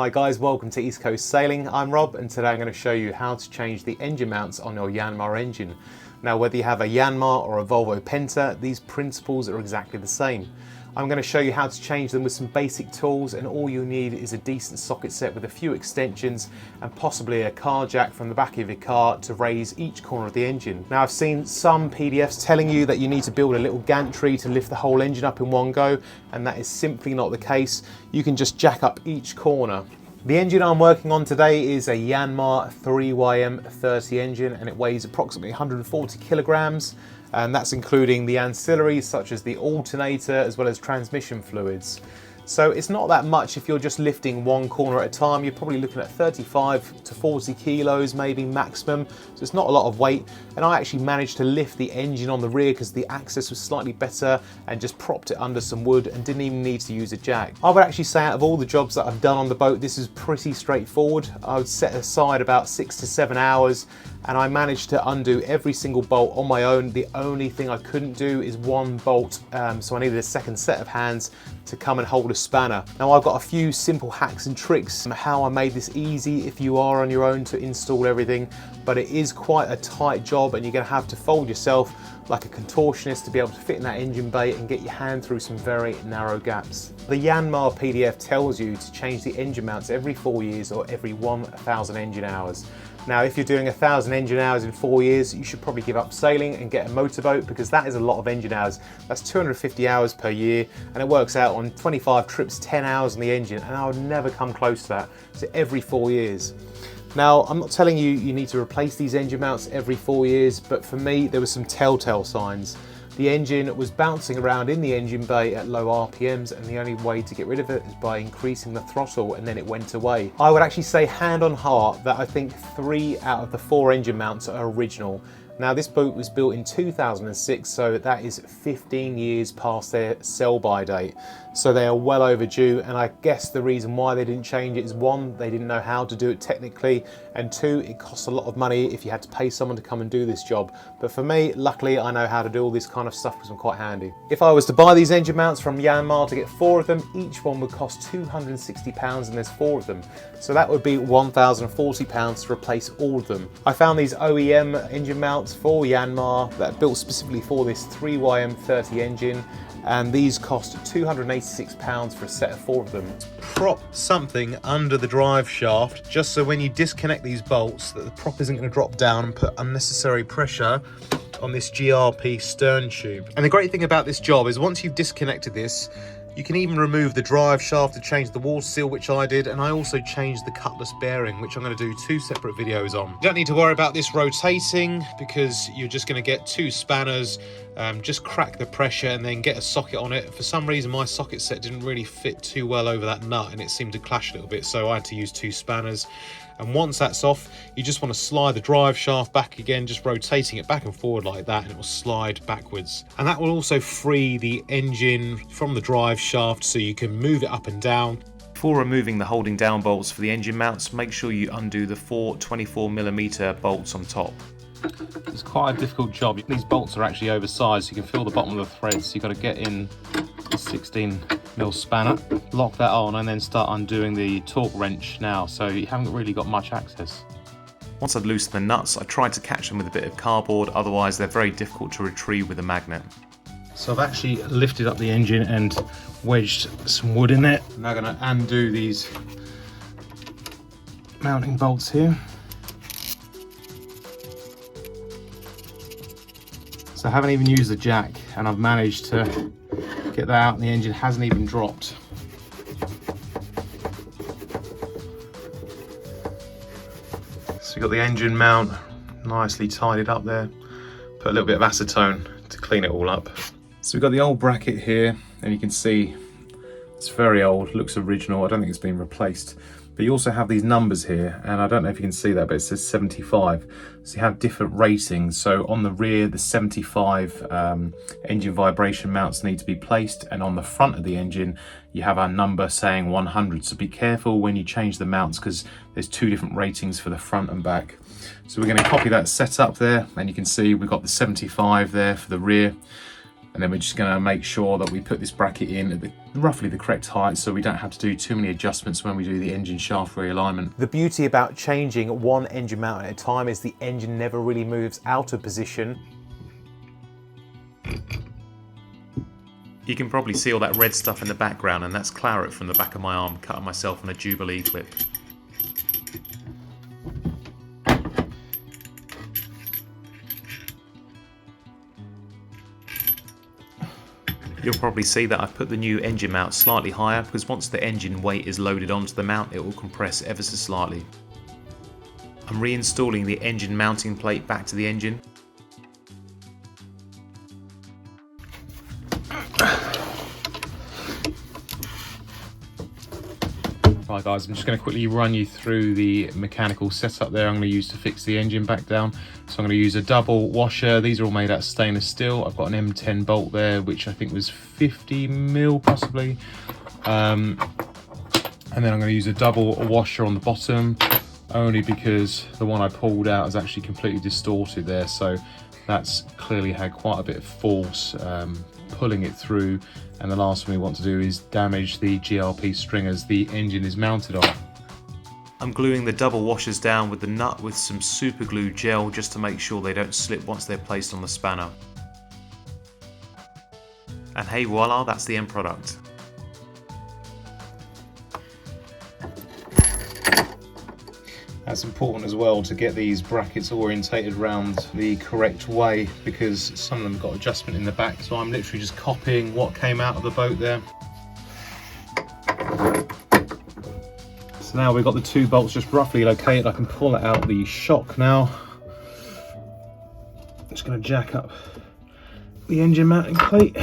Hi guys, welcome to East Coast Sailing. I'm Rob and today I'm going to show you how to change the engine mounts on your Yanmar engine. Now whether you have a Yanmar or a Volvo Penta, these principles are exactly the same. I'm going to show you how to change them with some basic tools, and all you need is a decent socket set with a few extensions and possibly a car jack from the back of your car to raise each corner of the engine. Now I've seen some PDFs telling you that you need to build a little gantry to lift the whole engine up in one go, and that is simply not the case. You can just jack up each corner. The engine I'm working on today is a Yanmar 3YM30 engine, and it weighs approximately 140 kilograms. And that's including the ancillaries such as the alternator as well as transmission fluids. So it's not that much if you're just lifting one corner at a time. You're probably looking at 35 to 40 kilos maybe maximum, so it's not a lot of weight. And I actually managed to lift the engine on the rear because the access was slightly better, and just propped it under some wood and didn't even need to use a jack. I would actually say out of all the jobs that I've done on the boat, this is pretty straightforward. I would set aside about 6 to 7 hours and I managed to undo every single bolt on my own. The only thing I couldn't do is one bolt, so I needed a second set of hands to come and hold a spanner. Now I've got a few simple hacks and tricks on how I made this easy if you are on your own to install everything, but it is quite a tight job and you're going to have to fold yourself like a contortionist to be able to fit in that engine bay and get your hand through some very narrow gaps. The Yanmar PDF tells you to change the engine mounts every 4 years or every 1,000 engine hours. Now if you're doing 1,000 engine hours in 4 years, you should probably give up sailing and get a motorboat, because that is a lot of engine hours. That's 250 hours per year, and it works out on 25 trips, 10 hours on the engine, and I would never come close to that. So every 4 years. Now, I'm not telling you you need to replace these engine mounts every 4 years, but for me, there were some telltale signs. The engine was bouncing around in the engine bay at low RPMs, and the only way to get rid of it is by increasing the throttle, and then it went away. I would actually say hand on heart that I think 3 out of the 4 engine mounts are original. Now this boat was built in 2006, so that is 15 years past their sell-by date. So they are well overdue, and I guess the reason why they didn't change it is 1, they didn't know how to do it technically, and 2, it costs a lot of money if you had to pay someone to come and do this job. But for me, luckily I know how to do all this kind of stuff because I'm quite handy. If I was to buy these engine mounts from Yanmar to get 4 of them, each one would cost £260, and there's 4 of them. So that would be £1,040 to replace all of them. I found these OEM engine mounts for Yanmar that are built specifically for this 3YM30 engine, and these cost £286 for a set of 4 of them. Prop something under the drive shaft just so when you disconnect these bolts that the prop isn't going to drop down and put unnecessary pressure on this GRP stern tube. And the great thing about this job is once you've disconnected this, you can even remove the drive shaft to change the wall seal, which I did, and I also changed the cutlass bearing, which I'm going to do 2 separate videos on. You don't need to worry about this rotating because you're just going to get 2 spanners, just crack the pressure and then get a socket on it. For some reason my socket set didn't really fit too well over that nut and it seemed to clash a little bit, so I had to use 2 spanners. And once that's off, you just want to slide the drive shaft back again, just rotating it back and forward like that, and it will slide backwards. And that will also free the engine from the drive shaft so you can move it up and down. Before removing the holding down bolts for the engine mounts, make sure you undo the 4 24mm bolts on top. It's quite a difficult job. These bolts are actually oversized, so you can feel the bottom of the threads. So you've got to get in the 16mm spanner, lock that on, and then start undoing the torque wrench now, so you haven't really got much access. Once I'd loosened the nuts, I tried to catch them with a bit of cardboard, otherwise they're very difficult to retrieve with a magnet. So I've actually lifted up the engine and wedged some wood in there. I'm now going to undo these mounting bolts here. So I haven't even used the jack, and I've managed to get that out and the engine hasn't even dropped. So you've got the engine mount nicely tidied up there. Put a little bit of acetone to clean it all up. So we've got the old bracket here, and you can see it's very old, looks original. I don't think it's been replaced. But you also have these numbers here, and I don't know if you can see that, but it says 75. So you have different ratings. So on the rear, the 75 engine vibration mounts need to be placed, and on the front of the engine, you have a number saying 100. So be careful when you change the mounts because there's 2 different ratings for the front and back. So we're going to copy that setup there, and you can see we've got the 75 there for the rear. And then we're just going to make sure that we put this bracket in at roughly the correct height so we don't have to do too many adjustments when we do the engine shaft realignment. The beauty about changing one engine mount at a time is the engine never really moves out of position. You can probably see all that red stuff in the background, and that's claret from the back of my arm cutting myself on a Jubilee clip. You'll probably see that I've put the new engine mount slightly higher because once the engine weight is loaded onto the mount, it will compress ever so slightly. I'm reinstalling the engine mounting plate back to the engine. Right guys, I'm just going to quickly run you through the mechanical setup there I'm going to use to fix the engine back down. So I'm going to use a double washer. These are all made out of stainless steel. I've got an M10 bolt there, which I think was 50mm possibly. And then I'm going to use a double washer on the bottom, only because the one I pulled out is actually completely distorted there. So that's clearly had quite a bit of force pulling it through. And the last thing we want to do is damage the GRP stringers the engine is mounted on. I'm gluing the double washers down with the nut with some super glue gel just to make sure they don't slip once they're placed on the spanner. And hey voila, that's the end product. That's important as well to get these brackets orientated around the correct way because some of them got adjustment in the back, so I'm literally just copying what came out of the boat there. So now we've got the two bolts just roughly located. I can pull it out the shock now. I'm just going to jack up the engine mounting plate.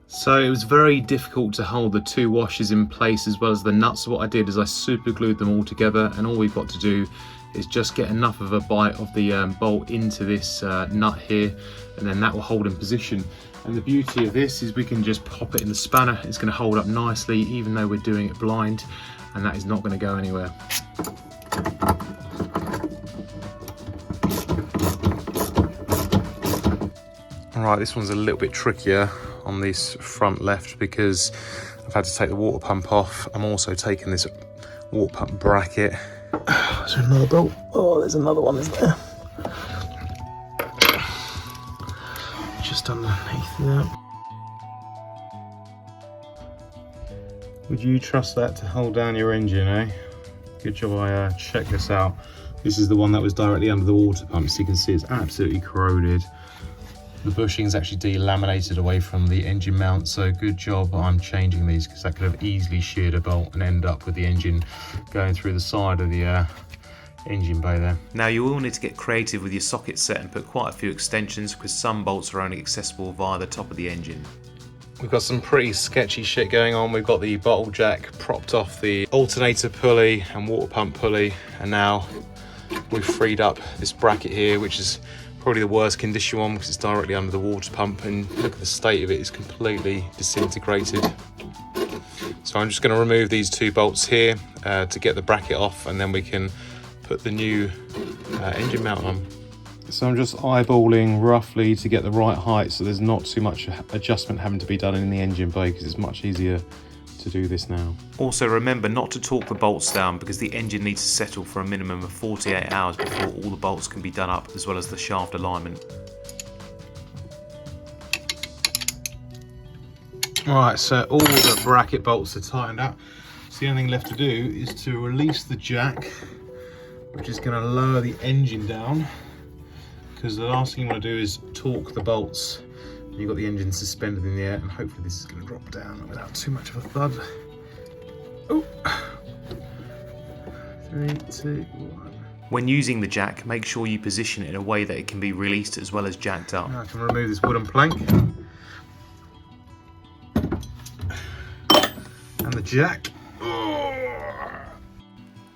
So it was very difficult to hold the two washers in place as well as the nuts. So what I did is I super glued them all together, and all we've got to do is just get enough of a bite of the bolt into this nut here, and then that will hold in position. And the beauty of this is we can just pop it in the spanner. It's going to hold up nicely even though we're doing it blind, and that is not going to go anywhere. Alright, this one's a little bit trickier on this front left because I've had to take the water pump off. I'm also taking this water pump bracket. Is there another bolt? Oh, there's another one, isn't there? Just underneath that. Would you trust that to hold down your engine, eh? Good job I checked this out. This is the one that was directly under the water pump, so you can see it's absolutely corroded. The bushing is actually delaminated away from the engine mount, so good job I'm changing these because that could have easily sheared a bolt and end up with the engine going through the side of the engine bay there. Now you will need to get creative with your socket set and put quite a few extensions because some bolts are only accessible via the top of the engine. We've got some pretty sketchy shit going on. We've got the bottle jack propped off the alternator pulley and water pump pulley, and now we've freed up this bracket here, which is probably the worst condition one because it's directly under the water pump, and look at the state of it, it's completely disintegrated. So I'm just going to remove these two bolts here to get the bracket off, and then we can put the new engine mount on. So I'm just eyeballing roughly to get the right height so there's not too much adjustment having to be done in the engine bay because it's much easier to do this now. Also remember not to torque the bolts down because the engine needs to settle for a minimum of 48 hours before all the bolts can be done up, as well as the shaft alignment. Alright, so all the bracket bolts are tightened up. So the only thing left to do is to release the jack, which is going to lower the engine down, because the last thing you want to do is torque the bolts. You've got the engine suspended in the air, and hopefully this is going to drop down without too much of a thud. Oh. 3, 2, 1. When using the jack, make sure you position it in a way that it can be released as well as jacked up. Now I can remove this wooden plank. And the jack.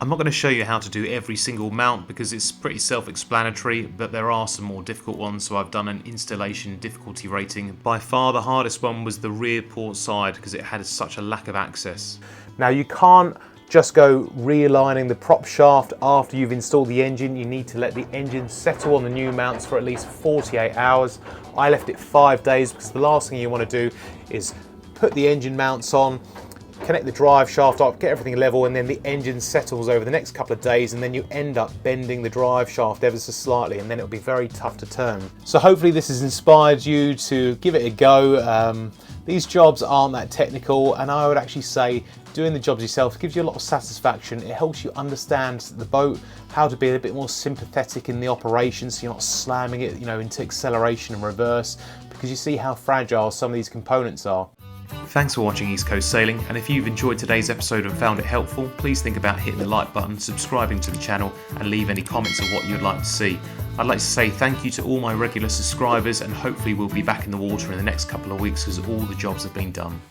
I'm not going to show you how to do every single mount because it's pretty self-explanatory, but there are some more difficult ones, so I've done an installation difficulty rating. By far the hardest one was the rear port side because it had such a lack of access. Now you can't just go realigning the prop shaft after you've installed the engine. You need to let the engine settle on the new mounts for at least 48 hours. I left it 5 days because the last thing you want to do is put the engine mounts on, connect the drive shaft up, get everything level, and then the engine settles over the next couple of days, and then you end up bending the drive shaft ever so slightly, and then it'll be very tough to turn. So hopefully this has inspired you to give it a go. These jobs aren't that technical, and I would actually say doing the jobs yourself gives you a lot of satisfaction. It helps you understand the boat, how to be a bit more sympathetic in the operation, so you're not slamming it, into acceleration and reverse, because you see how fragile some of these components are. Thanks for watching East Coast Sailing, and if you've enjoyed today's episode and found it helpful, please think about hitting the like button, subscribing to the channel, and leave any comments of what you'd like to see. I'd like to say thank you to all my regular subscribers, and hopefully we'll be back in the water in the next couple of weeks because all the jobs have been done.